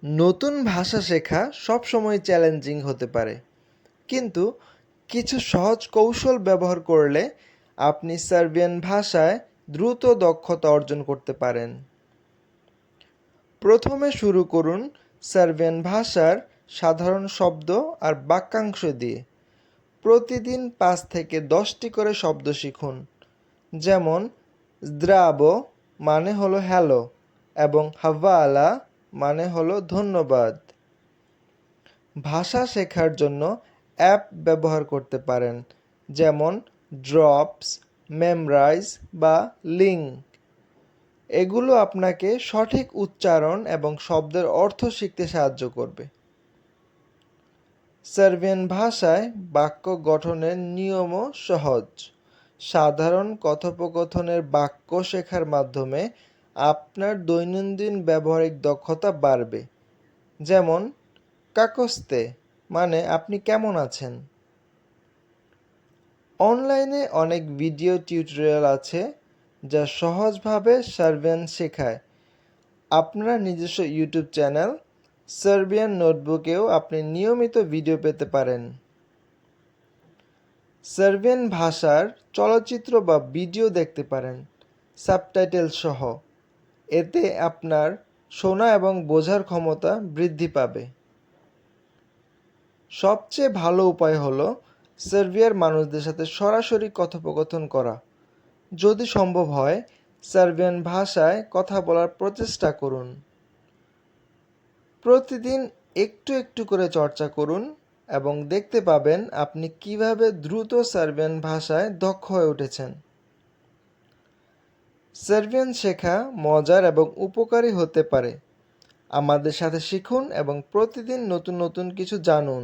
নতুন ভাষা শেখা সবসময় চ্যালেঞ্জিং হতে পারে, কিন্তু কিছু সহজ কৌশল ব্যবহার করলে আপনি সার্বিয়ান ভাষায় দ্রুত দক্ষতা অর্জন করতে পারেন। প্রথমে শুরু করুন সার্বিয়ান ভাষার সাধারণ শব্দ আর বাক্যাংশ দিয়ে। প্রতিদিন ৫ থেকে ১০টি করে শব্দ শিখুন, যেমন দ্রাবো মানে হলো হ্যালো এবং হাভালা মানে হলো ধন্যবাদ। ভাষা শেখার জন্য অ্যাপ ব্যবহার করতে পারেন, যেমন ড্রপস, মেমরাইজ বা লিঙ্ক। এগুলো আপনাকে সঠিক উচ্চারণ এবং শব্দের অর্থ শিখতে সাহায্য করবে। সার্বিয়ান ভাষায় বাক্য গঠনের নিয়মও সহজ। সাধারণ কথোপকথনের বাক্য শেখার মাধ্যমে আপনার দৈনন্দিন ব্যবহারিক দক্ষতা বাড়বে, যেমন কাকস্তে মানে আপনি কেমন আছেন। অনলাইনে অনেক ভিডিও টিউটোরিয়াল আছে যা সহজভাবে সার্বিয়ান শেখায়। আপনার নিজস্ব ইউটিউব চ্যানেল সার্বিয়ান নোটবুকেও আপনি নিয়মিত ভিডিও পেতে পারেন। সার্বিয়ান ভাষার চলচ্চিত্র বা ভিডিও দেখতে পারেন সাবটাইটেল সহ। এতে আপনার শোনা এবং বোঝার ক্ষমতা বৃদ্ধি পাবে। সবচেয়ে ভালো উপায় হলো সার্বিয়ার মানুষদের সাথে সরাসরি কথোপকথন করা। যদি সম্ভব হয়, সার্বিয়ান ভাষায় কথা বলার প্রচেষ্টা করুন। প্রতিদিন একটু একটু করে চর্চা করুন এবং দেখতে পাবেন আপনি কিভাবে দ্রুত সার্বিয়ান ভাষায় দক্ষ হয়ে উঠেছেন। সার্বিয়ান শেখা মজার এবং উপকারী হতে পারে। আমাদের সাথে শিখুন এবং প্রতিদিন নতুন নতুন কিছু জানুন।